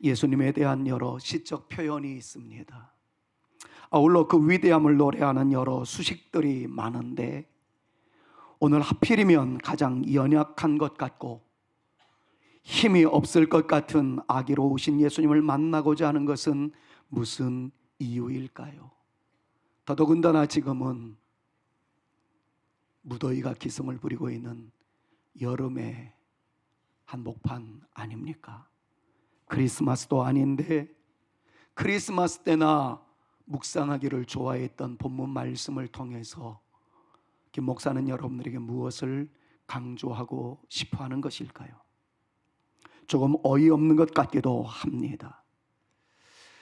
예수님에 대한 여러 시적 표현이 있습니다. 아울러 그 위대함을 노래하는 여러 수식들이 많은데, 오늘 하필이면 가장 연약한 것 같고 힘이 없을 것 같은 아기로우신 예수님을 만나고자 하는 것은 무슨 이유일까요? 더더군다나 지금은 무더위가 기승을 부리고 있는 여름의 한복판 아닙니까? 크리스마스도 아닌데 크리스마스 때나 묵상하기를 좋아했던 본문 말씀을 통해서 김 목사는 여러분들에게 무엇을 강조하고 싶어 하는 것일까요? 조금 어이없는 것 같기도 합니다.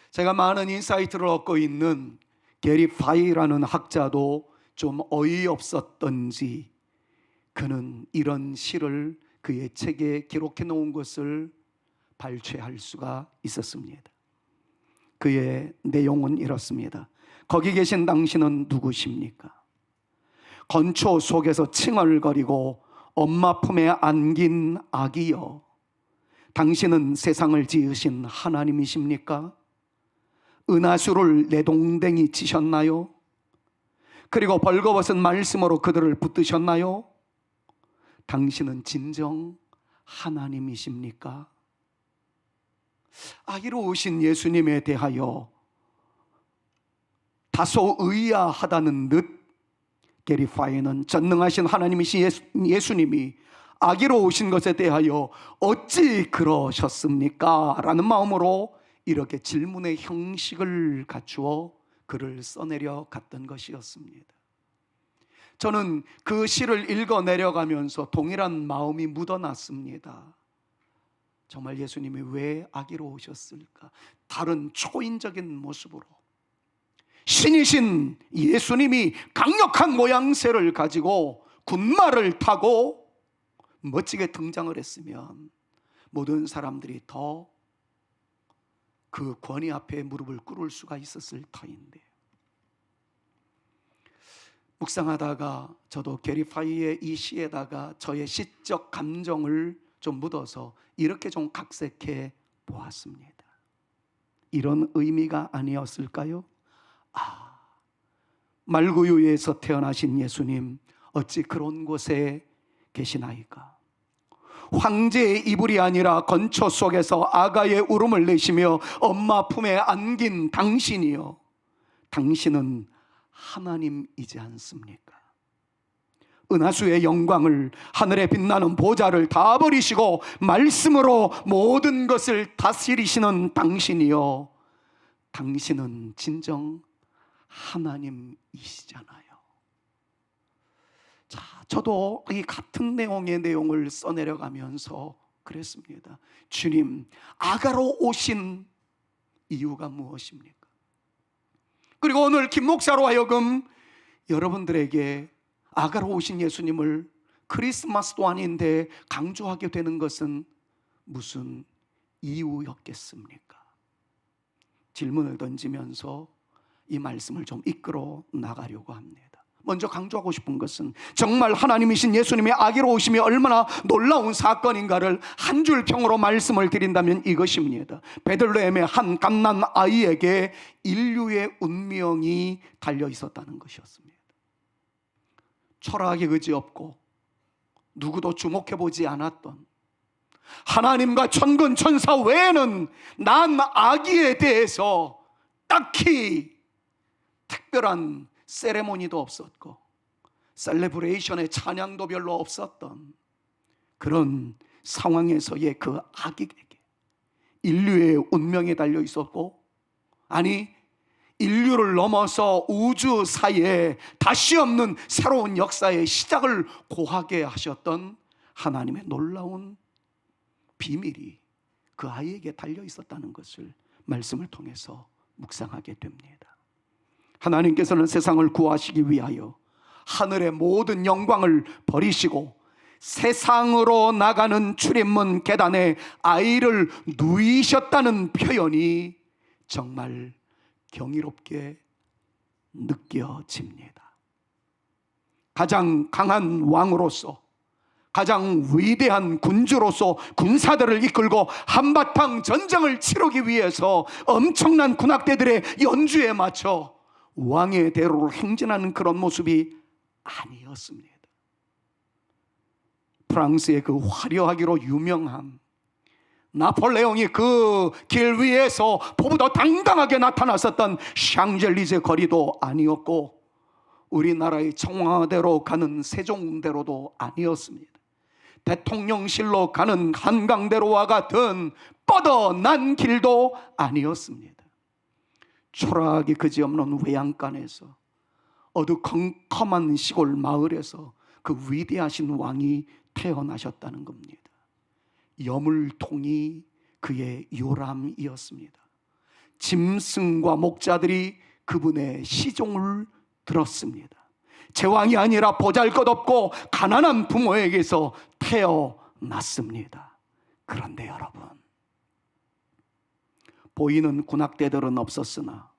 제가 많은 인사이트를 얻고 있는 게리 파이라는 학자도 좀 어이없었던지 그는 이런 시를 그의 책에 기록해 놓은 것을 발췌할 수가 있었습니다. 그의 내용은 이렇습니다. 거기 계신 당신은 누구십니까? 건초 속에서 칭얼거리고 엄마 품에 안긴 아기여, 당신은 세상을 지으신 하나님이십니까? 은하수를 내동댕이 치셨나요? 그리고 벌거벗은 말씀으로 그들을 붙드셨나요? 당신은 진정 하나님이십니까? 아기로 오신 예수님에 대하여 다소 의아하다는 듯 게리 파이는 전능하신 하나님이신 예수님이 아기로 오신 것에 대하여 어찌 그러셨습니까? 라는 마음으로 이렇게 질문의 형식을 갖추어 글을 써내려 갔던 것이었습니다. 저는 그 시를 읽어 내려가면서 동일한 마음이 묻어났습니다. 정말 예수님이 왜 아기로 오셨을까? 다른 초인적인 모습으로 신이신 예수님이 강력한 모양새를 가지고 군마를 타고 멋지게 등장을 했으면 모든 사람들이 더 그 권위 앞에 무릎을 꿇을 수가 있었을 터인데, 묵상하다가 저도 게리 파이의 이 시에다가 저의 시적 감정을 좀 묻어서 이렇게 좀 각색해 보았습니다. 이런 의미가 아니었을까요? 말구유에서 태어나신 예수님, 어찌 그런 곳에 계시나이까? 황제의 이불이 아니라 건초 속에서 아가의 울음을 내시며 엄마 품에 안긴 당신이요, 당신은 하나님이지 않습니까? 은하수의 영광을, 하늘에 빛나는 보좌를 다 버리시고 말씀으로 모든 것을 다스리시는 당신이요, 당신은 진정 하나님이시잖아요. 자, 저도 이 같은 내용을 써내려가면서 그랬습니다. 주님, 아가로 오신 이유가 무엇입니까? 그리고 오늘 김 목사로 하여금 여러분들에게 아가로 오신 예수님을 크리스마스도 아닌데 강조하게 되는 것은 무슨 이유였겠습니까? 질문을 던지면서 이 말씀을 좀 이끌어 나가려고 합니다. 먼저 강조하고 싶은 것은 정말 하나님이신 예수님이 아기로 오심이 얼마나 놀라운 사건인가를 한 줄 평으로 말씀을 드린다면 이것입니다. 베들레헴의 한 갓난 아이에게 인류의 운명이 달려 있었다는 것이었습니다. 초라하게 그지없고 누구도 주목해보지 않았던 하나님과 천군 천사 외에는 난 아기에 대해서 딱히 특별한 세레모니도 없었고 셀레브레이션의 찬양도 별로 없었던 그런 상황에서의 그 아기에게 인류의 운명이 달려 있었고, 아니 인류를 넘어서 우주 사이에 다시 없는 새로운 역사의 시작을 고하게 하셨던 하나님의 놀라운 비밀이 그 아이에게 달려 있었다는 것을 말씀을 통해서 묵상하게 됩니다. 하나님께서는 세상을 구하시기 위하여 하늘의 모든 영광을 버리시고 세상으로 나가는 출입문 계단에 아이를 누이셨다는 표현이 정말 경이롭게 느껴집니다. 가장 강한 왕으로서 가장 위대한 군주로서 군사들을 이끌고 한바탕 전쟁을 치르기 위해서 엄청난 군악대들의 연주에 맞춰 왕의 대로를 행진하는 그런 모습이 아니었습니다. 프랑스의 그 화려하기로 유명한 나폴레옹이 그 길 위에서 보보다 당당하게 나타났었던 샹젤리제 거리도 아니었고, 우리나라의 청와대로 가는 세종대로도 아니었습니다. 대통령실로 가는 한강대로와 같은 뻗어난 길도 아니었습니다. 초라하게 그지없는 외양간에서 어두컴컴한 시골 마을에서 그 위대하신 왕이 태어나셨다는 겁니다. 여물통이 그의 요람이었습니다. 짐승과 목자들이 그분의 시종을 들었습니다. 제왕이 아니라 보잘것없고 가난한 부모에게서 태어났습니다. 그런데 여러분, 보이는 군악대들은 없었으나,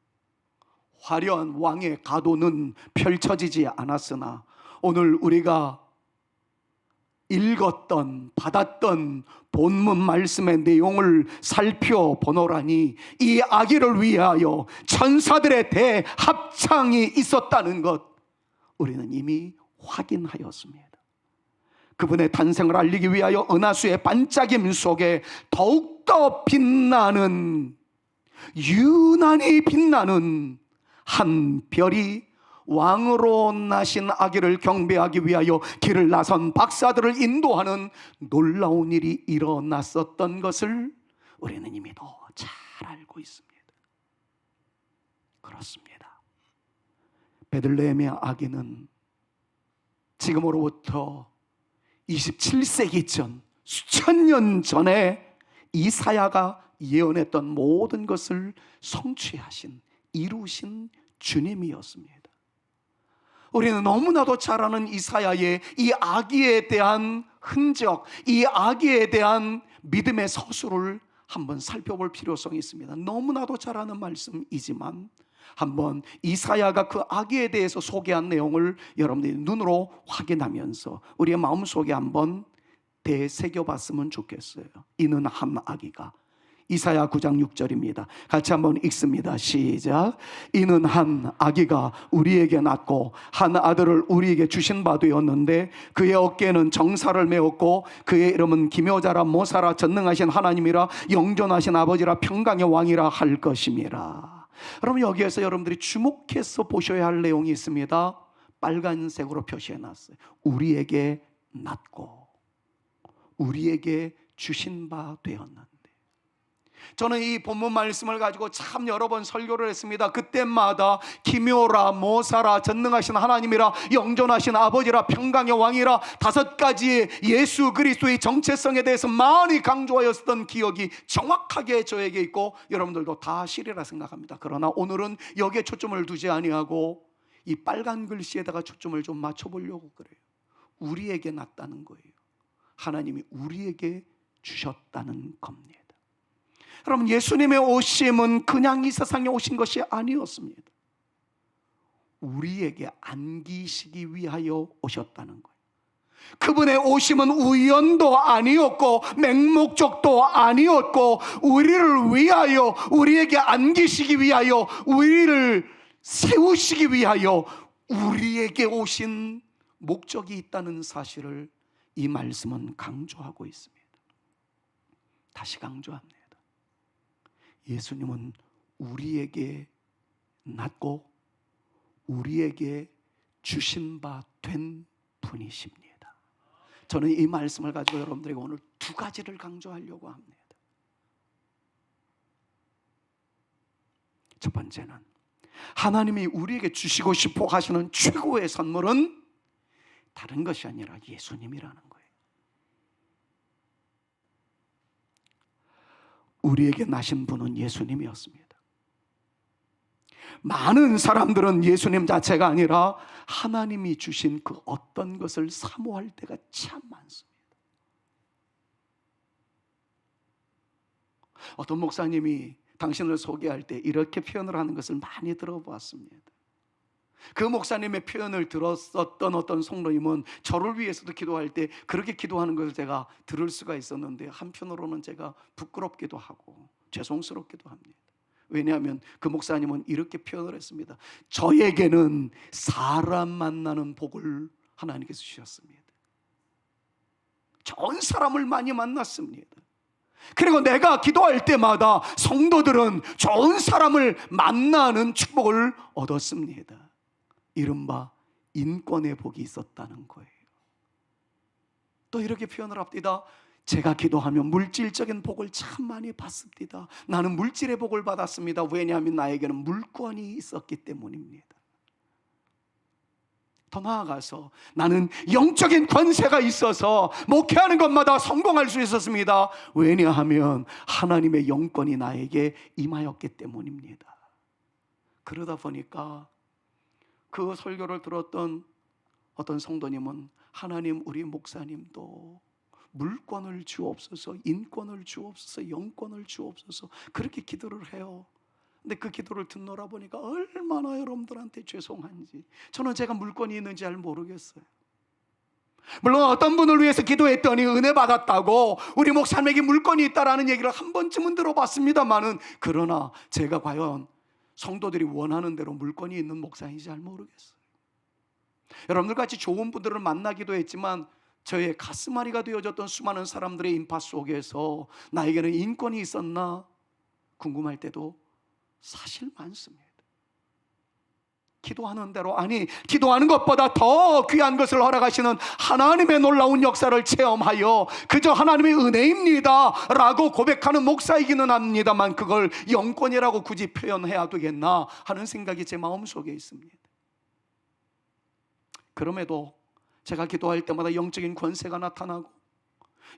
화려한 왕의 가도는 펼쳐지지 않았으나, 오늘 우리가 읽었던, 받았던 본문 말씀의 내용을 살펴보노라니, 이 아기를 위하여 천사들의 대합창이 있었다는 것, 우리는 이미 확인하였습니다. 그분의 탄생을 알리기 위하여 은하수의 반짝임 속에 더욱더 빛나는, 유난히 빛나는 한 별이 왕으로 나신 아기를 경배하기 위하여 길을 나선 박사들을 인도하는 놀라운 일이 일어났었던 것을 우리는 이미 더 잘 알고 있습니다. 그렇습니다. 베들레헴의 아기는 지금으로부터 27세기 전, 수천 년 전에 이사야가 예언했던 모든 것을 성취하신, 이루신 주님이었습니다. 우리는 너무나도 잘 아는 이사야의 이 아기에 대한 흔적, 이 아기에 대한 믿음의 서술을 한번 살펴볼 필요성이 있습니다. 너무나도 잘 아는 말씀이지만 한번 이사야가 그 아기에 대해서 소개한 내용을 여러분들이 눈으로 확인하면서 우리의 마음속에 한번 되새겨봤으면 좋겠어요. 이는 한 아기가, 이사야 9장 6절입니다. 같이 한번 읽습니다. 시작. 이는 한 아기가 우리에게 낳고 한 아들을 우리에게 주신 바 되었는데 그의 어깨에는 정사를 메었고 그의 이름은 기묘자라 모사라 전능하신 하나님이라 영존하신 아버지라 평강의 왕이라 할 것임이라. 여러분, 여기에서 여러분들이 주목해서 보셔야 할 내용이 있습니다. 빨간색으로 표시해놨어요. 우리에게 낳고 우리에게 주신 바 되었는데. 저는 이 본문 말씀을 가지고 참 여러 번 설교를 했습니다. 그때마다 기묘라, 모사라, 전능하신 하나님이라, 영존하신 아버지라, 평강의 왕이라, 5가지의 예수 그리스도의 정체성에 대해서 많이 강조하였던 기억이 정확하게 저에게 있고 여러분들도 다 아시리라 생각합니다. 그러나 오늘은 여기에 초점을 두지 아니하고 이 빨간 글씨에다가 초점을 좀 맞춰보려고 그래요. 우리에게 낳았다는 거예요. 하나님이 우리에게 주셨다는 겁니다. 여러분, 예수님의 오심은 그냥 이 세상에 오신 것이 아니었습니다. 우리에게 안기시기 위하여 오셨다는 거예요. 그분의 오심은 우연도 아니었고 맹목적도 아니었고, 우리를 위하여, 우리에게 안기시기 위하여, 우리를 세우시기 위하여 우리에게 오신 목적이 있다는 사실을 이 말씀은 강조하고 있습니다. 다시 강조합니다. 예수님은 우리에게 낳고 우리에게 주신 바 된 분이십니다. 저는 이 말씀을 가지고 여러분들에게 오늘 2가지를 강조하려고 합니다. 첫 번째는 하나님이 우리에게 주시고 싶어 하시는 최고의 선물은 다른 것이 아니라 예수님이라는 거예요. 우리에게 나신 분은 예수님이었습니다. 많은 사람들은 예수님 자체가 아니라 하나님이 주신 그 어떤 것을 사모할 때가 참 많습니다. 어떤 목사님이 당신을 소개할 때 이렇게 표현을 하는 것을 많이 들어보았습니다. 그 목사님의 표현을 들었었던 어떤 성도님은 저를 위해서도 기도할 때 그렇게 기도하는 것을 제가 들을 수가 있었는데, 한편으로는 제가 부끄럽기도 하고 죄송스럽기도 합니다. 왜냐하면 그 목사님은 이렇게 표현을 했습니다. 저에게는 사람 만나는 복을 하나님께서 주셨습니다. 좋은 사람을 많이 만났습니다. 그리고 내가 기도할 때마다 성도들은 좋은 사람을 만나는 축복을 얻었습니다. 이른바 인권의 복이 있었다는 거예요. 또 이렇게 표현을 합니다. 제가 기도하면 물질적인 복을 참 많이 받습니다. 나는 물질의 복을 받았습니다. 왜냐하면 나에게는 물권이 있었기 때문입니다. 더 나아가서 나는 영적인 권세가 있어서 목회하는 것마다 성공할 수 있었습니다. 왜냐하면 하나님의 영권이 나에게 임하였기 때문입니다. 그러다 보니까 그 설교를 들었던 어떤 성도님은 하나님, 우리 목사님도 물권을 주옵소서, 인권을 주옵소서, 영권을 주옵소서, 그렇게 기도를 해요. 근데 그 기도를 듣노라 보니까 얼마나 여러분들한테 죄송한지, 저는 제가 물권이 있는지 잘 모르겠어요. 물론 어떤 분을 위해서 기도했더니 은혜 받았다고, 우리 목사님에게 물권이 있다라는 얘기를 한 번쯤은 들어봤습니다만은, 그러나 제가 과연 성도들이 원하는 대로 물권이 있는 목사인지 잘 모르겠어요. 여러분들 같이 좋은 분들을 만나기도 했지만 저의 가슴앓이가 되어졌던 수많은 사람들의 인파 속에서 나에게는 인권이 있었나 궁금할 때도 사실 많습니다. 기도하는 대로, 아니 기도하는 것보다 더 귀한 것을 허락하시는 하나님의 놀라운 역사를 체험하여 그저 하나님의 은혜입니다 라고 고백하는 목사이기는 합니다만, 그걸 영권이라고 굳이 표현해야 되겠나 하는 생각이 제 마음속에 있습니다. 그럼에도 제가 기도할 때마다 영적인 권세가 나타나고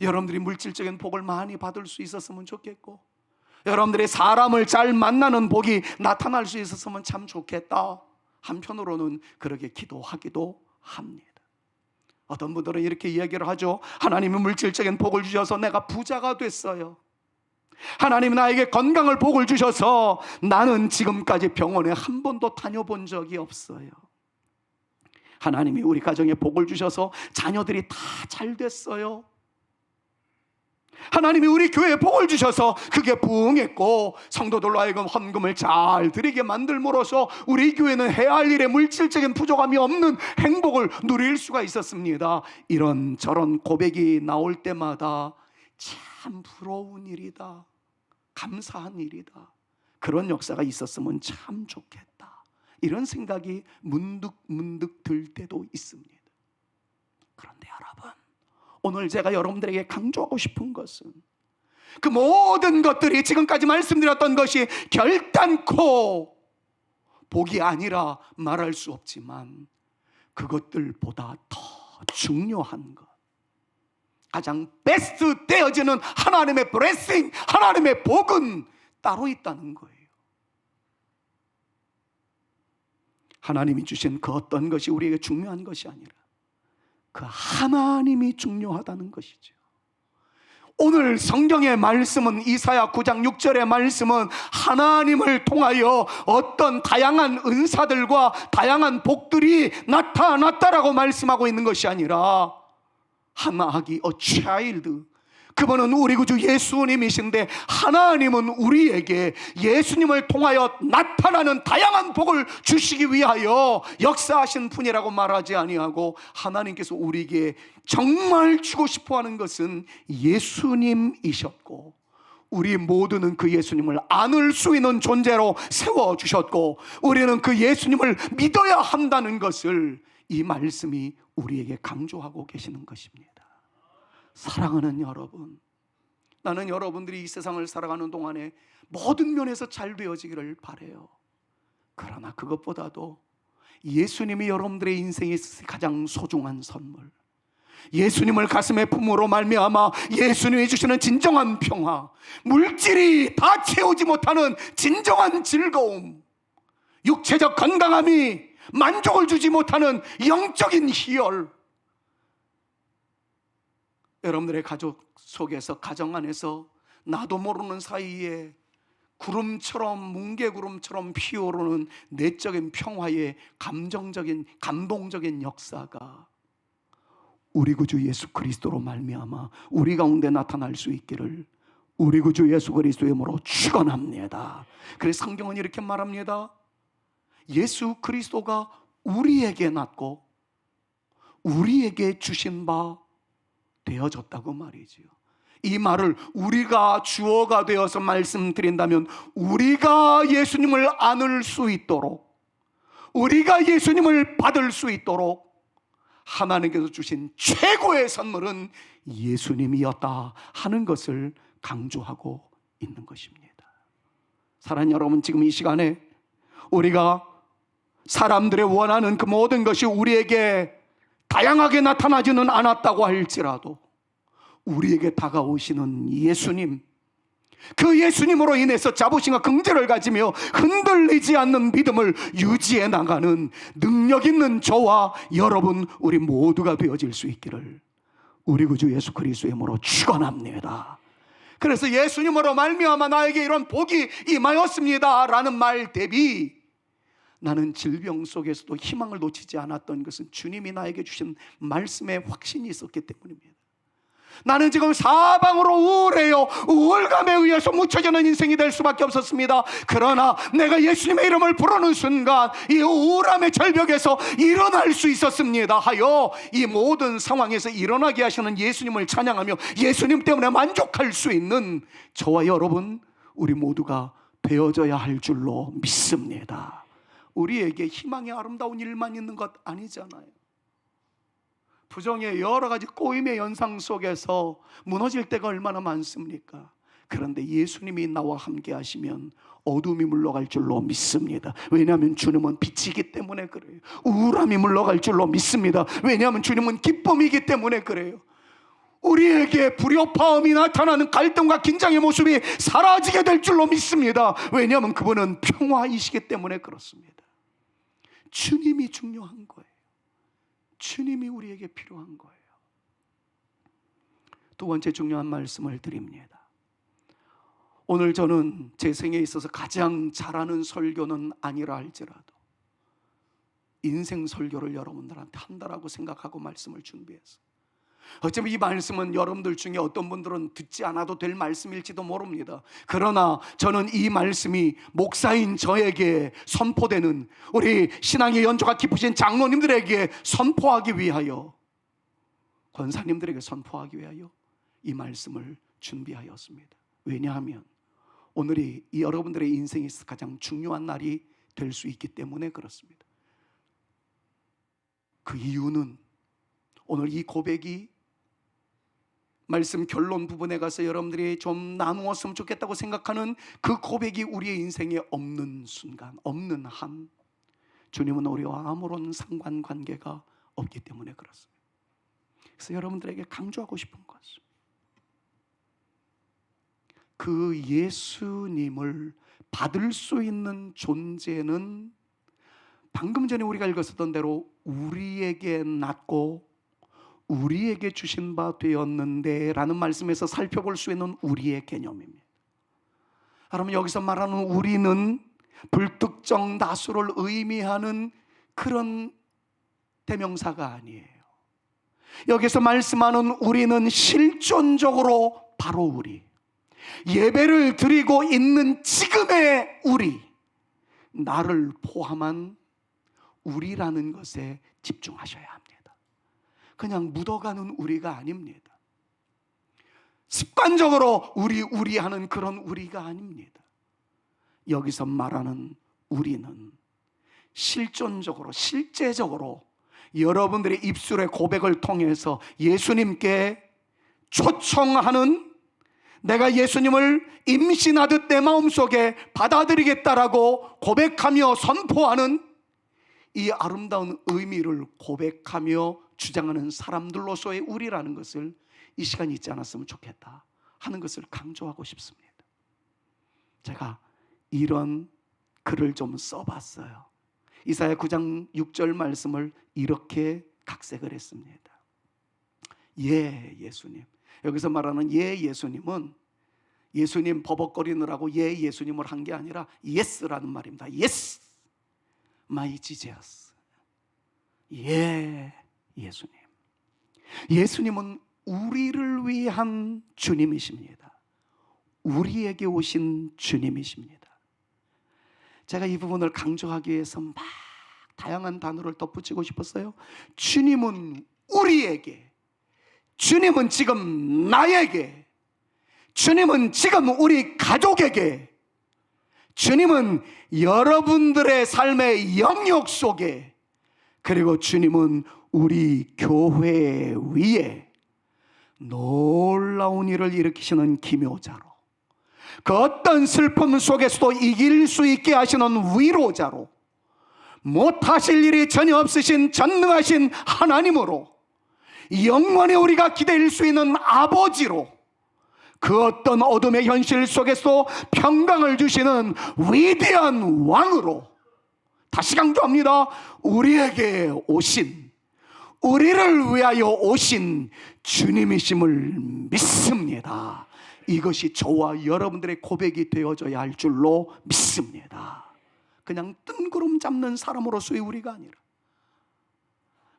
여러분들이 물질적인 복을 많이 받을 수 있었으면 좋겠고, 여러분들이 사람을 잘 만나는 복이 나타날 수 있었으면 참 좋겠다. 한편으로는 그렇게 기도하기도 합니다. 어떤 분들은 이렇게 이야기를 하죠. 하나님은 물질적인 복을 주셔서 내가 부자가 됐어요. 하나님은 나에게 건강을 복을 주셔서 나는 지금까지 병원에 한 번도 다녀본 적이 없어요. 하나님이 우리 가정에 복을 주셔서 자녀들이 다 잘 됐어요. 하나님이 우리 교회에 복을 주셔서 그게 부흥했고 성도들로 하여금 헌금을 잘 드리게 만들므로써 우리 교회는 해야 할 일에 물질적인 부족함이 없는 행복을 누릴 수가 있었습니다. 이런 저런 고백이 나올 때마다 참 부러운 일이다, 감사한 일이다, 그런 역사가 있었으면 참 좋겠다, 이런 생각이 문득 들 때도 있습니다. 그런데 여러분, 오늘 제가 여러분들에게 강조하고 싶은 것은 그 모든 것들이 지금까지 말씀드렸던 것이 결단코 복이 아니라 말할 수 없지만 그것들보다 더 중요한 것, 가장 베스트 되어지는 하나님의 블레싱, 하나님의 복은 따로 있다는 거예요. 하나님이 주신 그 어떤 것이 우리에게 중요한 것이 아니라 그 하나님이 중요하다는 것이죠. 오늘 성경의 말씀은, 이사야 9장 6절의 말씀은 하나님을 통하여 어떤 다양한 은사들과 다양한 복들이 나타났다라고 말씀하고 있는 것이 아니라 한 아기, a child, 그분은 우리 구주 예수님이신데 하나님은 우리에게 예수님을 통하여 나타나는 다양한 복을 주시기 위하여 역사하신 분이라고 말하지 아니하고, 하나님께서 우리에게 정말 주고 싶어하는 것은 예수님이셨고 우리 모두는 그 예수님을 안을 수 있는 존재로 세워주셨고 우리는 그 예수님을 믿어야 한다는 것을 이 말씀이 우리에게 강조하고 계시는 것입니다. 사랑하는 여러분, 나는 여러분들이 이 세상을 살아가는 동안에 모든 면에서 잘 되어지기를 바라요. 그러나 그것보다도 예수님이 여러분들의 인생에 있어서 가장 소중한 선물, 예수님을 가슴에 품으로 말미암아 예수님이 주시는 진정한 평화, 물질이 다 채우지 못하는 진정한 즐거움, 육체적 건강함이 만족을 주지 못하는 영적인 희열, 여러분들의 가족 속에서, 가정 안에서 나도 모르는 사이에 구름처럼, 뭉게구름처럼 피어오르는 내적인 평화의 감동적인 역사가 우리 구주 예수 그리스도로 말미암아 우리 가운데 나타날 수 있기를 우리 구주 예수 그리스도의 이름으로 축원합니다. 그래서 성경은 이렇게 말합니다. 예수 그리스도가 우리에게 낳고 우리에게 주신 바 되어졌다고 말이지요. 이 말을 우리가 주어가 되어서 말씀드린다면 우리가 예수님을 안을 수 있도록, 우리가 예수님을 받을 수 있도록 하나님께서 주신 최고의 선물은 예수님이었다 하는 것을 강조하고 있는 것입니다. 사랑하는 여러분, 지금 이 시간에 우리가 사람들의 원하는 그 모든 것이 우리에게 다양하게 나타나지는 않았다고 할지라도 우리에게 다가오시는 예수님, 그 예수님으로 인해서 자부심과 긍지를 가지며 흔들리지 않는 믿음을 유지해 나가는 능력 있는 저와 여러분, 우리 모두가 되어질 수 있기를 우리 구주 예수 그리스도의 이름으로 축원합니다. 그래서 예수님으로 말미암아 나에게 이런 복이 임하였습니다 라는 말 대비 나는 질병 속에서도 희망을 놓치지 않았던 것은 주님이 나에게 주신 말씀에 확신이 있었기 때문입니다. 나는 지금 사방으로 우울해요. 우울감에 의해서 묻혀지는 인생이 될 수밖에 없었습니다. 그러나 내가 예수님의 이름을 부르는 순간 이 우울함의 절벽에서 일어날 수 있었습니다 하여 이 모든 상황에서 일어나게 하시는 예수님을 찬양하며 예수님 때문에 만족할 수 있는 저와 여러분, 우리 모두가 되어져야 할 줄로 믿습니다. 우리에게 희망의 아름다운 일만 있는 것 아니잖아요. 부정의 여러 가지 꼬임의 연상 속에서 무너질 때가 얼마나 많습니까? 그런데 예수님이 나와 함께 하시면 어둠이 물러갈 줄로 믿습니다. 왜냐하면 주님은 빛이기 때문에 그래요. 우울함이 물러갈 줄로 믿습니다. 왜냐하면 주님은 기쁨이기 때문에 그래요. 우리에게 불협화음이 나타나는 갈등과 긴장의 모습이 사라지게 될 줄로 믿습니다. 왜냐하면 그분은 평화이시기 때문에 그렇습니다. 주님이 중요한 거예요. 주님이 우리에게 필요한 거예요. 두 번째 중요한 말씀을 드립니다. 오늘 저는 제 생에 있어서 가장 잘하는 설교는 아니라 할지라도 인생 설교를 여러분들한테 한다라고 생각하고 말씀을 준비했어요. 어차피 이 말씀은 여러분들 중에 어떤 분들은 듣지 않아도 될 말씀일지도 모릅니다. 그러나 저는 이 말씀이 목사인 저에게 선포되는, 우리 신앙의 연조가 깊으신 장로님들에게 선포하기 위하여, 권사님들에게 선포하기 위하여 이 말씀을 준비하였습니다. 왜냐하면 오늘이 이 여러분들의 인생에 있어서 가장 중요한 날이 될 수 있기 때문에 그렇습니다. 그 이유는 오늘 이 고백이 말씀 결론 부분에 가서 여러분들이 좀 나누었으면 좋겠다고 생각하는 그 고백이 우리의 인생에 없는 순간, 없는 한, 주님은 우리와 아무런 상관관계가 없기 때문에 그렇습니다. 그래서 여러분들에게 강조하고 싶은 것은 그 예수님을 받을 수 있는 존재는 방금 전에 우리가 읽었던 대로 우리에게 낳고 우리에게 주신 바 되었는데 라는 말씀에서 살펴볼 수 있는 우리의 개념입니다. 여러분, 여기서 말하는 우리는 불특정 다수를 의미하는 그런 대명사가 아니에요. 여기서 말씀하는 우리는 실존적으로 바로 우리, 예배를 드리고 있는 지금의 우리, 나를 포함한 우리라는 것에 집중하셔야 합니다. 그냥 묻어가는 우리가 아닙니다. 습관적으로 우리 하는 그런 우리가 아닙니다. 여기서 말하는 우리는 실존적으로, 실제적으로 여러분들의 입술의 고백을 통해서 예수님께 초청하는, 내가 예수님을 임신하듯 내 마음속에 받아들이겠다라고 고백하며 선포하는 이 아름다운 의미를 고백하며 주장하는 사람들로서의 우리라는 것을 이 시간이 있지 않았으면 좋겠다 하는 것을 강조하고 싶습니다. 제가 이런 글을 좀 써봤어요. 이사야 9장 6절 말씀을 이렇게 각색을 했습니다. 예 예수님, 여기서 말하는 예 예수님은 예수님 버벅거리느라고 예 예수님을 한 게 아니라 예스라는 말입니다. 예스 마이 지제스. 예 예수님. 예수님은 우리를 위한 주님이십니다. 우리에게 오신 주님이십니다. 제가 이 부분을 강조하기 위해서 막 다양한 단어를 덧붙이고 싶었어요. 주님은 우리에게, 주님은 지금 나에게, 주님은 지금 우리 가족에게, 주님은 여러분들의 삶의 영역 속에, 그리고 주님은 우리 교회 위에 놀라운 일을 일으키시는 기묘자로, 그 어떤 슬픔 속에서도 이길 수 있게 하시는 위로자로, 못하실 일이 전혀 없으신 전능하신 하나님으로, 영원히 우리가 기댈 수 있는 아버지로, 그 어떤 어둠의 현실 속에서 평강을 주시는 위대한 왕으로, 다시 강조합니다. 우리에게 오신, 우리를 위하여 오신 주님이심을 믿습니다. 이것이 저와 여러분들의 고백이 되어져야 할 줄로 믿습니다. 그냥 뜬구름 잡는 사람으로서의 우리가 아니라,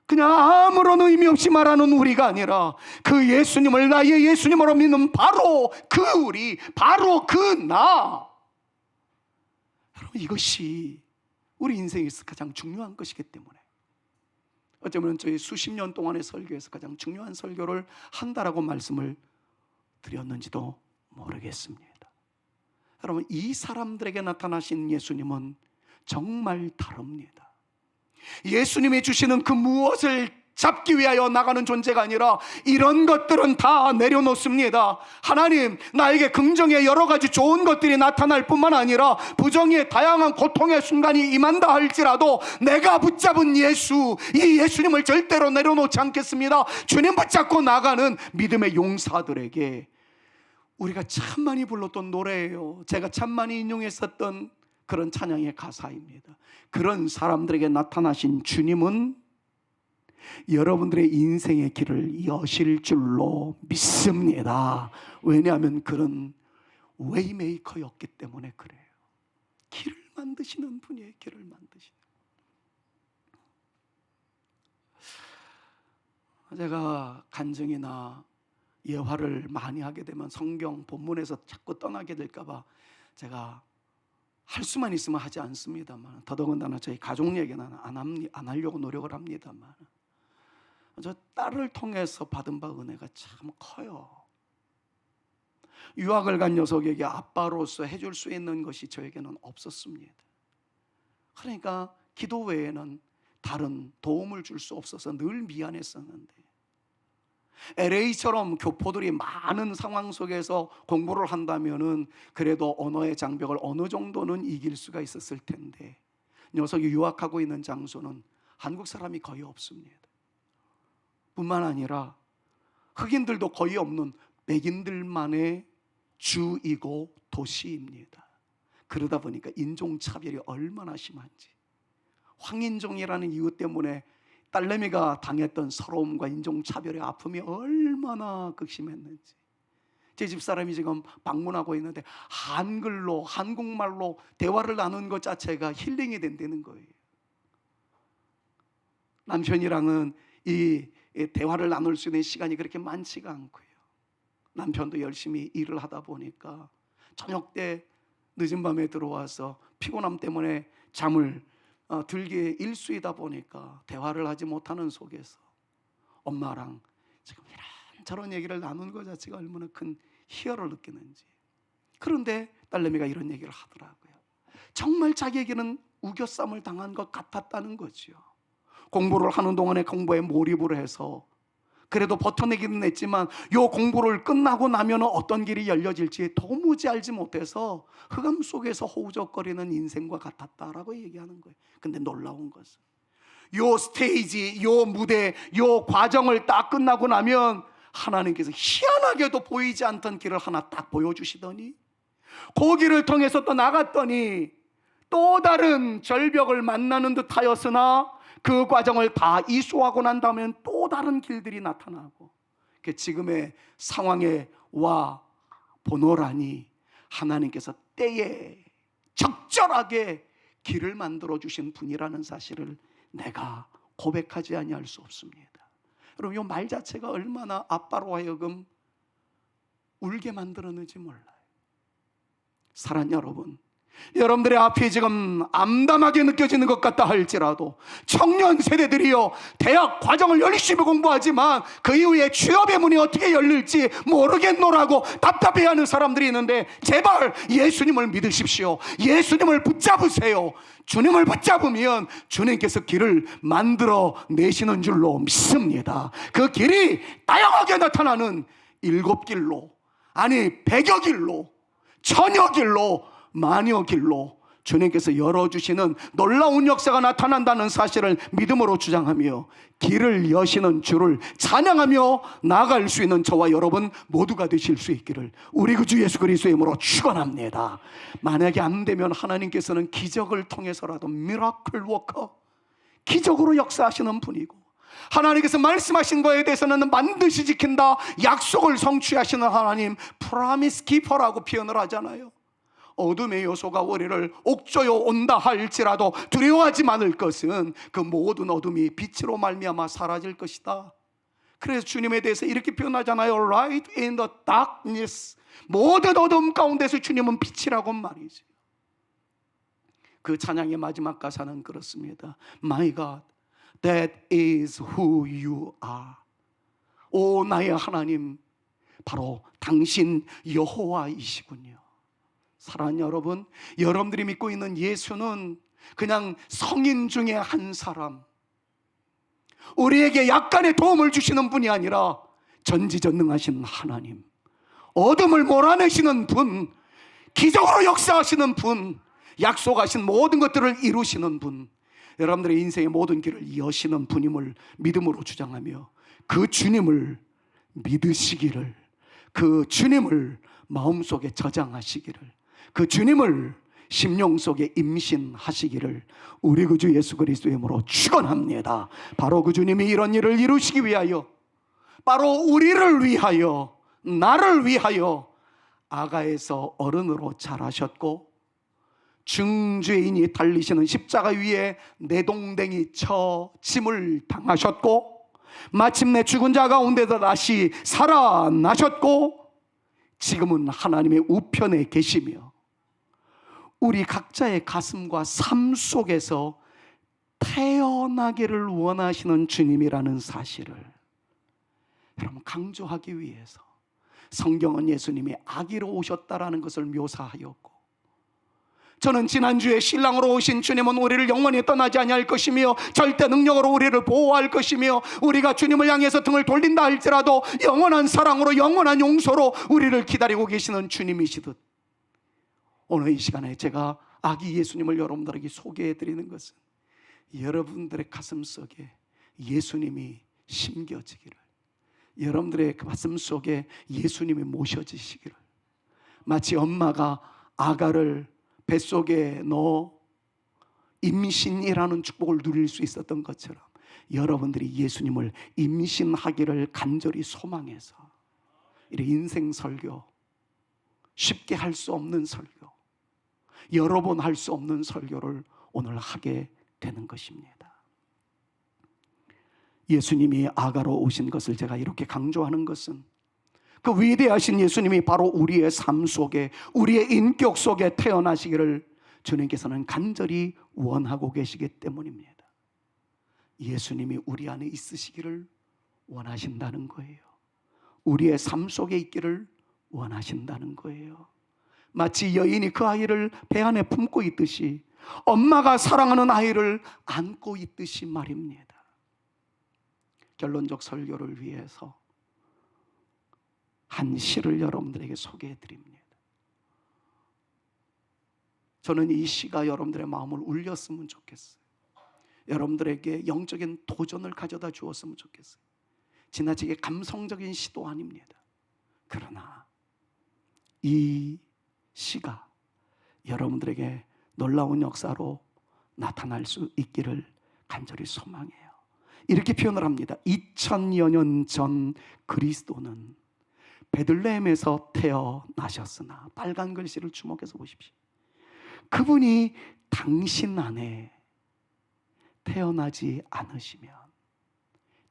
그냥 아무런 의미 없이 말하는 우리가 아니라, 그 예수님을 나의 예수님으로 믿는 바로 그 우리, 바로 그 나. 여러분, 이것이 우리 인생에서 가장 중요한 것이기 때문에, 어쩌면 저희 수십 년 동안의 설교에서 가장 중요한 설교를 한다라고 말씀을 드렸는지도 모르겠습니다. 여러분, 이 사람들에게 나타나신 예수님은 정말 다릅니다. 예수님이 주시는 그 무엇을 잡기 위하여 나가는 존재가 아니라, 이런 것들은 다 내려놓습니다. 하나님, 나에게 긍정의 여러 가지 좋은 것들이 나타날 뿐만 아니라 부정의 다양한 고통의 순간이 임한다 할지라도 내가 붙잡은 예수, 이 예수님을 절대로 내려놓지 않겠습니다. 주님 붙잡고 나가는 믿음의 용사들에게, 우리가 참 많이 불렀던 노래예요. 제가 참 많이 인용했었던 그런 찬양의 가사입니다. 그런 사람들에게 나타나신 주님은 여러분들의 인생의 길을 여실 줄로 믿습니다. 왜냐하면 그런 웨이메이커였기 때문에 그래요. 길을 만드시는 분이에요. 길을 만드시는. 제가 간증이나 예화를 많이 하게 되면 성경 본문에서 자꾸 떠나게 될까 봐 제가 할 수만 있으면 하지 않습니다만, 더더군다나 저희 가족 얘기는 안 하려고 노력을 합니다만, 저 딸을 통해서 받은 바 은혜가 참 커요. 유학을 간 녀석에게 아빠로서 해줄 수 있는 것이 저에게는 없었습니다. 그러니까 기도 외에는 다른 도움을 줄 수 없어서 늘 미안했었는데, LA처럼 교포들이 많은 상황 속에서 공부를 한다면은 그래도 언어의 장벽을 어느 정도는 이길 수가 있었을 텐데, 녀석이 유학하고 있는 장소는 한국 사람이 거의 없습니다. 뿐만 아니라 흑인들도 거의 없는 백인들만의 주이고 도시입니다. 그러다 보니까 인종차별이 얼마나 심한지, 황인종이라는 이유 때문에 딸내미가 당했던 서러움과 인종차별의 아픔이 얼마나 극심했는지, 제 집사람이 지금 방문하고 있는데 한글로, 한국말로 대화를 나누는 것 자체가 힐링이 된다는 거예요. 남편이랑은 이 대화를 나눌 수 있는 시간이 그렇게 많지가 않고요. 남편도 열심히 일을 하다 보니까 저녁 때 늦은 밤에 들어와서 피곤함 때문에 잠을 들기에 일수이다 보니까 대화를 하지 못하는 속에서 엄마랑 지금 이런저런 얘기를 나누는 것 자체가 얼마나 큰 희열을 느끼는지. 그런데 딸내미가 이런 얘기를 하더라고요. 정말 자기에게는 우겨쌈을 당한 것 같았다는 거죠. 공부를 하는 동안에 공부에 몰입을 해서 그래도 버텨내기는 했지만 요 공부를 끝나고 나면 어떤 길이 열려질지 도무지 알지 못해서 흑암 속에서 허우적거리는 인생과 같았다라고 얘기하는 거예요. 근데 놀라운 것은 요 스테이지, 요 무대, 요 과정을 딱 끝나고 나면 하나님께서 희한하게도 보이지 않던 길을 하나 딱 보여주시더니, 그 길을 통해서 또 나갔더니 또 다른 절벽을 만나는 듯 하였으나 그 과정을 다 이수하고 난 다음엔 또 다른 길들이 나타나고, 지금의 상황에 와 보노라니 하나님께서 때에 적절하게 길을 만들어 주신 분이라는 사실을 내가 고백하지 아니할 수 없습니다. 여러분, 이 말 자체가 얼마나 아빠로 하여금 울게 만들었는지 몰라요. 사랑하는 여러분, 여러분들의 앞에 지금 암담하게 느껴지는 것 같다 할지라도 청년 세대들이요, 대학 과정을 열심히 공부하지만 그 이후에 취업의 문이 어떻게 열릴지 모르겠노라고 답답해하는 사람들이 있는데, 제발 예수님을 믿으십시오. 예수님을 붙잡으세요. 주님을 붙잡으면 주님께서 길을 만들어 내시는 줄로 믿습니다. 그 길이 다양하게 나타나는 7길로, 아니 100여 길로, 1000여 길로, 만여 길로 주님께서 열어주시는 놀라운 역사가 나타난다는 사실을 믿음으로 주장하며 길을 여시는 주를 찬양하며 나아갈 수 있는 저와 여러분 모두가 되실 수 있기를 우리 구주 예수 그리스도의 이름으로 축원합니다. 만약에 안 되면 하나님께서는 기적을 통해서라도 미라클 워커, 기적으로 역사하시는 분이고, 하나님께서 말씀하신 거에 대해서는 반드시 지킨다, 약속을 성취하시는 하나님, 프라미스 키퍼라고 표현을 하잖아요. 어둠의 요소가 우리를 옥조여 온다 할지라도 두려워하지 않을 것은 그 모든 어둠이 빛으로 말미암아 사라질 것이다. 그래서 주님에 대해서 이렇게 표현하잖아요. Light in the darkness. 모든 어둠 가운데서 주님은 빛이라고 말이죠. 그 찬양의 마지막 가사는 그렇습니다. My God, that is who you are. 오 나의 하나님, 바로 당신 여호와이시군요. 사랑하는 여러분, 여러분들이 믿고 있는 예수는 그냥 성인 중에 한 사람, 우리에게 약간의 도움을 주시는 분이 아니라 전지전능하신 하나님, 어둠을 몰아내시는 분, 기적으로 역사하시는 분, 약속하신 모든 것들을 이루시는 분, 여러분들의 인생의 모든 길을 여시는 분임을 믿음으로 주장하며 그 주님을 믿으시기를, 그 주님을 마음속에 저장하시기를, 그 주님을 심령 속에 임신하시기를 우리 구주 예수 그리스도의 이름으로 축원합니다. 바로 그 주님이 이런 일을 이루시기 위하여, 바로 우리를 위하여, 나를 위하여 아가에서 어른으로 자라셨고, 중죄인이 달리시는 십자가 위에 내동댕이 쳐 짐을 당하셨고, 마침내 죽은 자 가운데서 다시 살아나셨고, 지금은 하나님의 우편에 계시며 우리 각자의 가슴과 삶 속에서 태어나기를 원하시는 주님이라는 사실을 여러분 강조하기 위해서 성경은 예수님이 아기로 오셨다라는 것을 묘사하였고, 저는 지난주에 신랑으로 오신 주님은 우리를 영원히 떠나지 아니할 것이며 절대 능력으로 우리를 보호할 것이며, 우리가 주님을 향해서 등을 돌린다 할지라도 영원한 사랑으로, 영원한 용서로 우리를 기다리고 계시는 주님이시듯, 오늘 이 시간에 제가 아기 예수님을 여러분들에게 소개해 드리는 것은 여러분들의 가슴 속에 예수님이 심겨지기를, 여러분들의 가슴 속에 예수님이 모셔지시기를, 마치 엄마가 아가를 뱃속에 넣어 임신이라는 축복을 누릴 수 있었던 것처럼 여러분들이 예수님을 임신하기를 간절히 소망해서 이 인생 설교, 쉽게 할 수 없는 설교, 여러 번 할 수 없는 설교를 오늘 하게 되는 것입니다. 예수님이 아가로 오신 것을 제가 이렇게 강조하는 것은 그 위대하신 예수님이 바로 우리의 삶 속에, 우리의 인격 속에 태어나시기를 주님께서는 간절히 원하고 계시기 때문입니다. 예수님이 우리 안에 있으시기를 원하신다는 거예요. 우리의 삶 속에 있기를 원하신다는 거예요. 마치 여인이 그 아이를 배 안에 품고 있듯이, 엄마가 사랑하는 아이를 안고 있듯이 말입니다. 결론적 설교를 위해서 한 시를 여러분들에게 소개해 드립니다. 저는 이 시가 여러분들의 마음을 울렸으면 좋겠어요. 여러분들에게 영적인 도전을 가져다 주었으면 좋겠어요. 지나치게 감성적인 시도 아닙니다. 그러나 이 시가 여러분들에게 놀라운 역사로 나타날 수 있기를 간절히 소망해요. 이렇게 표현을 합니다. 2000여 년 전 그리스도는 베들레헴에서 태어나셨으나, 빨간 글씨를 주목해서 보십시오. 그분이 당신 안에 태어나지 않으시면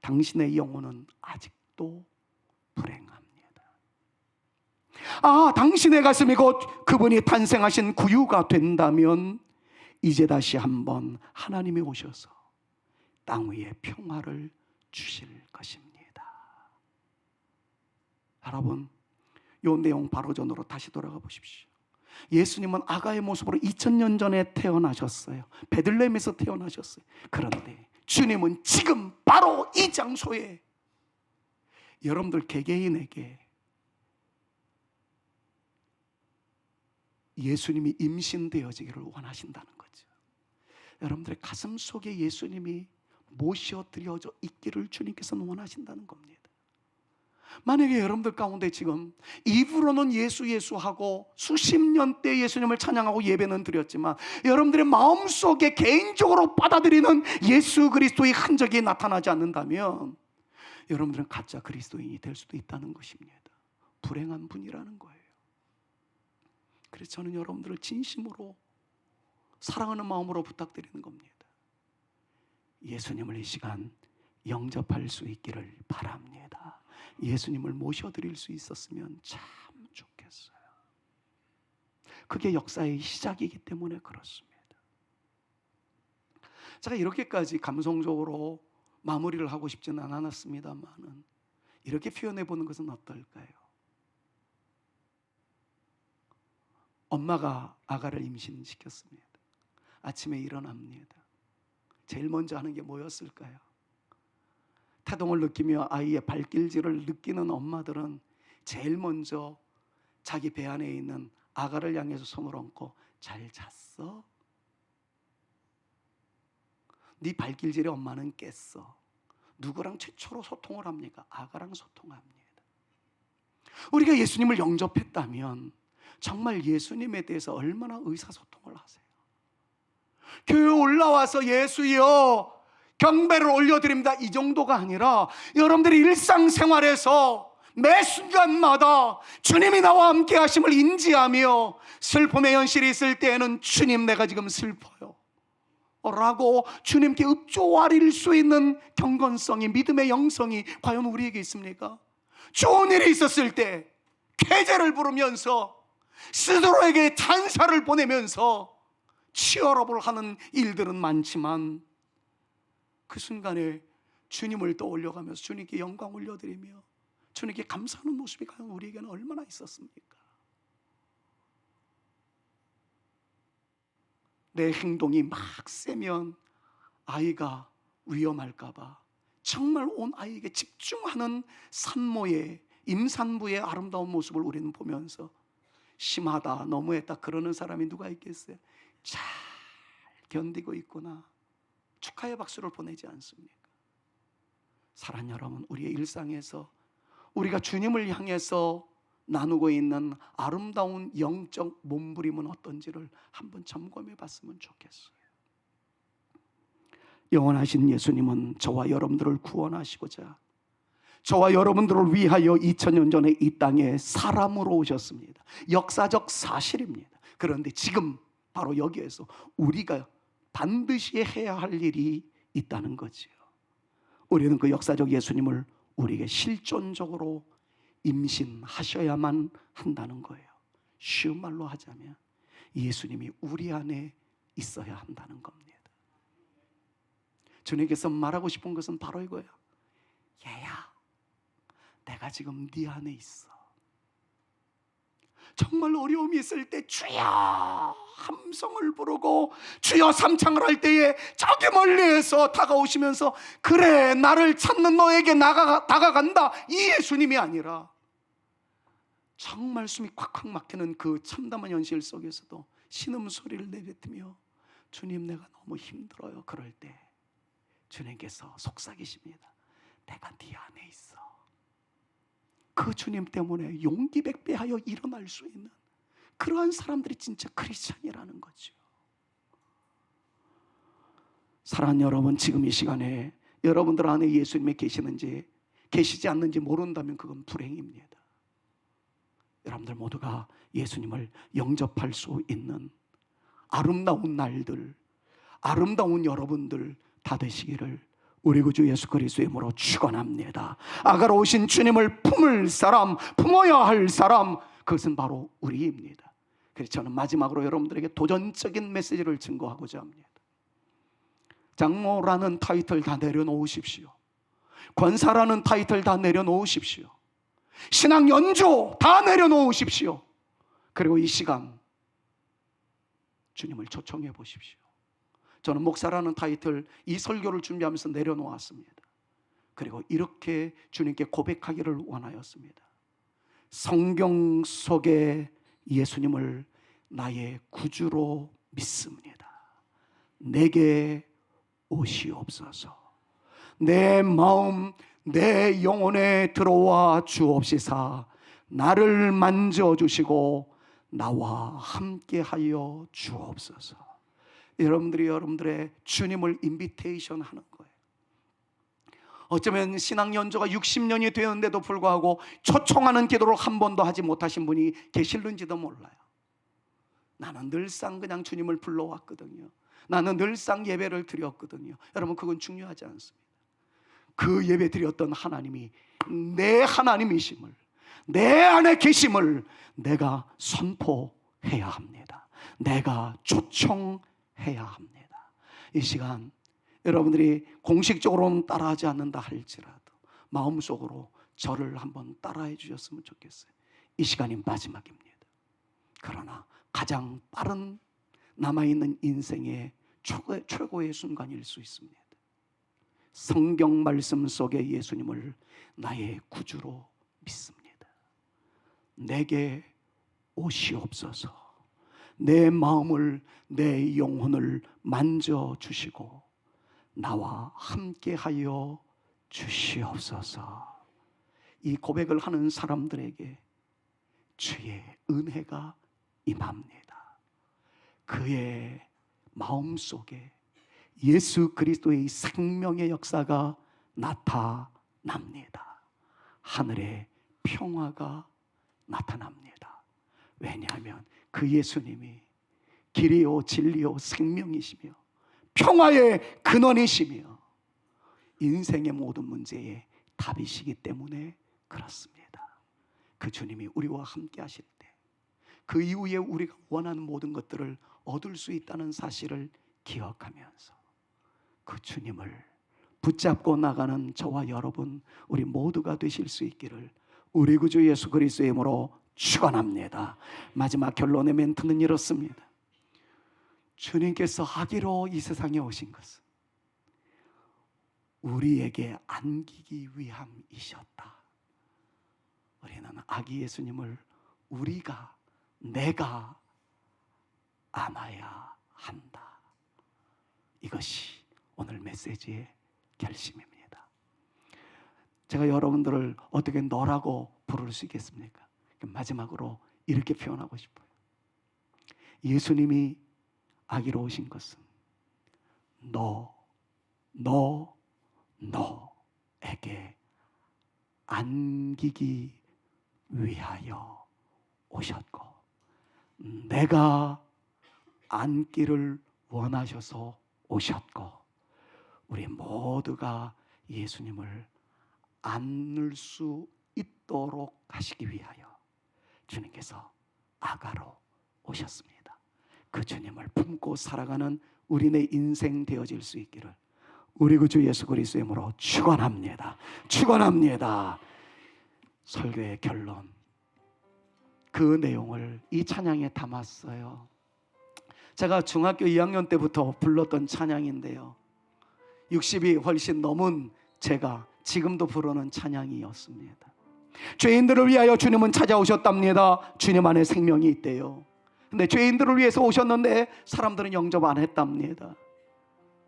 당신의 영혼은 아직도 불행합니다. 당신의 가슴이 곧 그분이 탄생하신 구유가 된다면 이제 다시 한번 하나님이 오셔서 땅 위에 평화를 주실 것입니다. 여러분, 이 내용 바로 전으로 다시 돌아가 보십시오. 예수님은 아가의 모습으로 2000년 전에 태어나셨어요. 베들레헴에서 태어나셨어요. 그런데 주님은 지금 바로 이 장소에 여러분들 개개인에게 예수님이 임신되어지기를 원하신다는 거죠. 여러분들의 가슴 속에 예수님이 모셔드려져 있기를 주님께서는 원하신다는 겁니다. 만약에 여러분들 가운데 지금 입으로는 예수 하고 수십 년대 예수님을 찬양하고 예배는 드렸지만 여러분들의 마음속에 개인적으로 받아들이는 예수 그리스도의 흔적이 나타나지 않는다면 여러분들은 가짜 그리스도인이 될 수도 있다는 것입니다. 불행한 분이라는 거예요. 그래서 저는 여러분들을 진심으로 사랑하는 마음으로 부탁드리는 겁니다. 예수님을 이 시간 영접할 수 있기를 바랍니다. 예수님을 모셔드릴 수 있었으면 참 좋겠어요. 그게 역사의 시작이기 때문에 그렇습니다. 제가 이렇게까지 감성적으로 마무리를 하고 싶지는 않았습니다만은 이렇게 표현해 보는 것은 어떨까요? 엄마가 아가를 임신시켰습니다. 아침에 일어납니다. 제일 먼저 하는 게 뭐였을까요? 태동을 느끼며 아이의 발길질을 느끼는 엄마들은 제일 먼저 자기 배 안에 있는 아가를 향해서 손을 얹고 잘 잤어? 네 발길질에 엄마는 깼어. 누구랑 최초로 소통을 합니까? 아가랑 소통합니다. 우리가 예수님을 영접했다면 정말 예수님에 대해서 얼마나 의사소통을 하세요? 교회 올라와서 예수여 경배를 올려드립니다 이 정도가 아니라 여러분들이 일상생활에서 매 순간마다 주님이 나와 함께 하심을 인지하며 슬픔의 현실이 있을 때에는 주님 내가 지금 슬퍼요 라고 주님께 읍조아릴 수 있는 경건성이, 믿음의 영성이 과연 우리에게 있습니까? 좋은 일이 있었을 때 쾌재를 부르면서 스스로에게 찬사를 보내면서 치열업을 하는 일들은 많지만 그 순간에 주님을 떠올려가면서 주님께 영광 올려드리며 주님께 감사하는 모습이 과연 우리에게는 얼마나 있었습니까? 내 행동이 막 세면 아이가 위험할까봐 정말 온 아이에게 집중하는 산모의 임산부의 아름다운 모습을 우리는 보면서 심하다, 너무했다 그러는 사람이 누가 있겠어요? 잘 견디고 있구나 축하의 박수를 보내지 않습니까? 사랑하는 여러분, 우리의 일상에서 우리가 주님을 향해서 나누고 있는 아름다운 영적 몸부림은 어떤지를 한번 점검해 봤으면 좋겠어요. 영원하신 예수님은 저와 여러분들을 구원하시고자 저와 여러분들을 위하여 2000년 전에 이 땅에 사람으로 오셨습니다. 역사적 사실입니다. 그런데 지금 바로 여기에서 우리가 반드시 해야 할 일이 있다는 거지요. 우리는 그 역사적 예수님을 우리에게 실존적으로 임신하셔야만 한다는 거예요. 쉬운 말로 하자면 예수님이 우리 안에 있어야 한다는 겁니다. 주님께서 말하고 싶은 것은 바로 이거예요. 얘야, 내가 지금 네 안에 있어. 정말 어려움이 있을 때 주여 함성을 부르고 주여 삼창을 할 때에 저기 멀리에서 다가오시면서 그래 나를 찾는 너에게 다가간다 이 예수님이 아니라 정말 숨이 콱콱 막히는 그 참담한 현실 속에서도 신음소리를 내뱉으며 주님 내가 너무 힘들어요. 그럴 때 주님께서 속삭이십니다. 내가 네 안에 있어. 그 주님 때문에 용기 백배하여 일어날 수 있는 그러한 사람들이 진짜 크리스찬이라는 거죠. 사랑하는 여러분, 지금 이 시간에 여러분들 안에 예수님이 계시는지 계시지 않는지 모른다면 그건 불행입니다. 여러분들 모두가 예수님을 영접할 수 있는 아름다운 날들, 아름다운 여러분들 다 되시기를 우리 구주 예수 그리스도의 이름으로 축원합니다. 아가로 오신 주님을 품을 사람, 품어야 할 사람, 그것은 바로 우리입니다. 그래서 저는 마지막으로 여러분들에게 도전적인 메시지를 증거하고자 합니다. 장로라는 타이틀 다 내려놓으십시오. 권사라는 타이틀 다 내려놓으십시오. 신앙 연조 다 내려놓으십시오. 그리고 이 시간 주님을 초청해 보십시오. 저는 목사라는 타이틀 이 설교를 준비하면서 내려놓았습니다. 그리고 이렇게 주님께 고백하기를 원하였습니다. 성경 속에 예수님을 나의 구주로 믿습니다. 내게 오시옵소서. 내 마음 내 영혼에 들어와 주옵시사 나를 만져주시고 나와 함께하여 주옵소서. 여러분들이 여러분들의 주님을 인비테이션 하는 거예요. 어쩌면 신앙 연조가 60년이 되었는데도 불구하고 초청하는 기도를 한 번도 하지 못하신 분이 계실는지도 몰라요. 나는 늘상 그냥 주님을 불러왔거든요. 나는 늘상 예배를 드렸거든요. 여러분, 그건 중요하지 않습니다. 그 예배 드렸던 하나님이 내 하나님이심을, 내 안에 계심을 내가 선포해야 합니다. 내가 초청해야 합니다. 이 시간 여러분들이 공식적으로는 따라하지 않는다 할지라도 마음속으로 저를 한번 따라해 주셨으면 좋겠어요. 이 시간이 마지막입니다. 그러나 가장 빠른 남아있는 인생의 최고의 순간일 수 있습니다. 성경 말씀 속에 예수님을 나의 구주로 믿습니다. 내게 오시옵소서. 내 마음을, 내 영혼을 만져주시고 나와 함께하여 주시옵소서. 이 고백을 하는 사람들에게 주의 은혜가 임합니다. 그의 마음속에 예수 그리스도의 생명의 역사가 나타납니다. 하늘의 평화가 나타납니다. 왜냐하면 그 예수님이 길이요 진리요 생명이시며 평화의 근원이시며 인생의 모든 문제의 답이시기 때문에 그렇습니다. 그 주님이 우리와 함께 하실 때 그 이후에 우리가 원하는 모든 것들을 얻을 수 있다는 사실을 기억하면서 그 주님을 붙잡고 나가는 저와 여러분, 우리 모두가 되실 수 있기를 우리 구주 예수 그리스도의 이름으로 축원합니다. 마지막 결론의 멘트는 이렇습니다. 주님께서 아기로 이 세상에 오신 것은 우리에게 안기기 위함이셨다. 우리는 아기 예수님을 내가 안아야 한다. 이것이 오늘 메시지의 결심입니다. 제가 여러분들을 어떻게 너라고 부를 수 있겠습니까? 마지막으로 이렇게 표현하고 싶어요. 예수님이 아기로 오신 것은 너에게 안기기 위하여 오셨고 내가 안기를 원하셔서 오셨고 우리 모두가 예수님을 안을 수 있도록 하시기 위하여 주님께서 아가로 오셨습니다. 그 주님을 품고 살아가는 우리네 인생 되어질 수 있기를 우리 구주 예수 그리스도의 이름으로 축원합니다. 축원합니다. 설교의 결론, 그 내용을 이 찬양에 담았어요. 제가 중학교 2학년 때부터 불렀던 찬양인데요, 60이 훨씬 넘은 제가 지금도 부르는 찬양이었습니다. 죄인들을 위하여 주님은 찾아오셨답니다. 주님 안에 생명이 있대요. 근데 죄인들을 위해서 오셨는데 사람들은 영접 안 했답니다.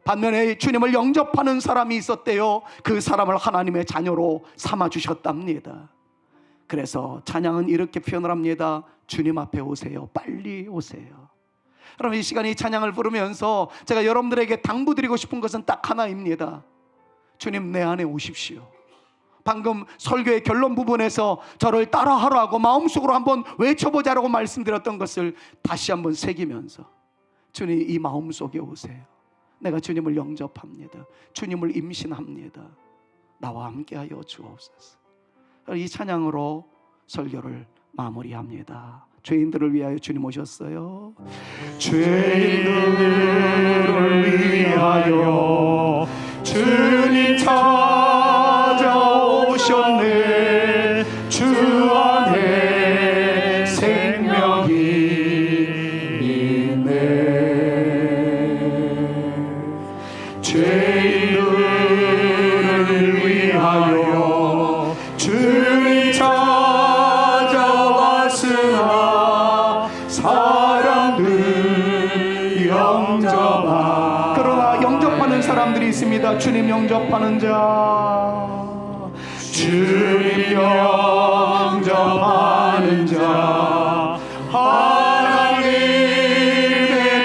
반면에 주님을 영접하는 사람이 있었대요. 그 사람을 하나님의 자녀로 삼아주셨답니다. 그래서 찬양은 이렇게 표현을 합니다. 주님 앞에 오세요. 빨리 오세요. 여러분, 이 시간에 이 찬양을 부르면서 제가 여러분들에게 당부드리고 싶은 것은 딱 하나입니다. 주님 내 안에 오십시오. 방금 설교의 결론 부분에서 저를 따라하라고 마음속으로 한번 외쳐보자라고 말씀드렸던 것을 다시 한번 새기면서 주님, 이 마음속에 오세요. 내가 주님을 영접합니다. 주님을 임신합니다. 나와 함께하여 주옵소서. 이 찬양으로 설교를 마무리합니다. 죄인들을 위하여 주님 오셨어요. 죄인들을 위하여 주님 찾아오셨네. 주 안에 생명이 있네. 죄인들을 위하여 주님 찾아왔으나 사람들 영접하. 그러나 영접하는 사람들이 있습니다. 주님 영접하는 자, 주님 영접하는 자, 하나님의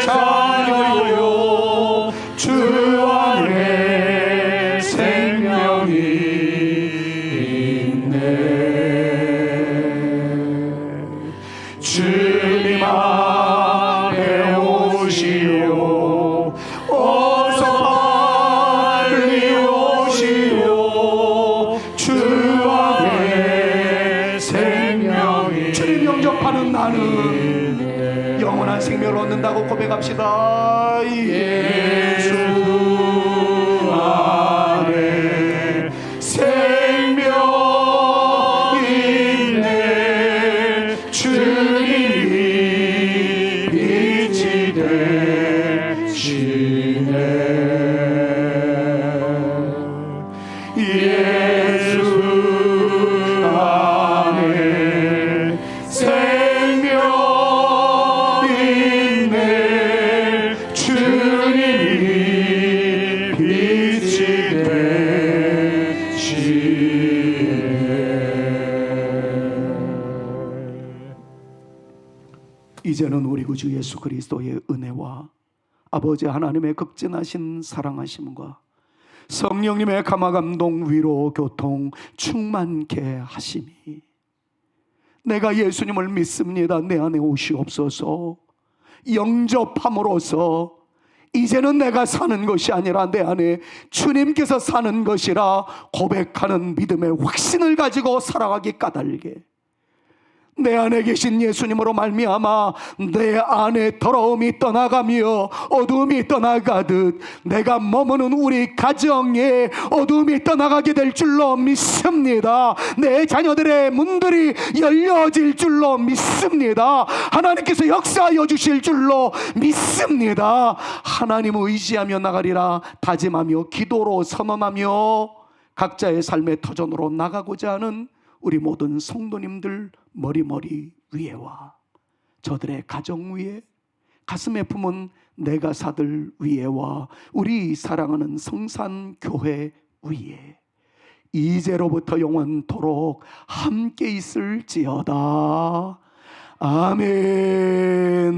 자녀요. 주 안에 생명이 있네. 주님 앞에 오시오. 어서 빨리 오시오. 주 안에 생명이. 주님 영접하는 나는 영원한 생명을 얻는다고 고백합시다. 예수 안에 생명이 있네. 주님이 빛이 되시네. 예수 안에 생명이 있네. 주님이 빛이 되시네. 이제는 우리 구주 예수 그리스도의 은혜와 아버지 하나님의 극진하신 사랑하심과 성령님의 감화감동 위로 교통 충만케 하심이, 내가 예수님을 믿습니다. 내 안에 오시옵소서. 영접함으로써 이제는 내가 사는 것이 아니라 내 안에 주님께서 사는 것이라 고백하는 믿음의 확신을 가지고 살아가기 까닭에 내 안에 계신 예수님으로 말미암아 내 안에 더러움이 떠나가며 어두움이 떠나가듯 내가 머무는 우리 가정에 어두움이 떠나가게 될 줄로 믿습니다. 내 자녀들의 문들이 열려질 줄로 믿습니다. 하나님께서 역사하여 주실 줄로 믿습니다. 하나님을 의지하며 나가리라 다짐하며 기도로 선언하며 각자의 삶의 터전으로 나가고자 하는 우리 모든 성도님들 머리 위에와 저들의 가정 위에, 가슴에 품은 내가사들 위에와 우리 사랑하는 성산교회 위에 이제로부터 영원토록 함께 있을지어다. 아멘.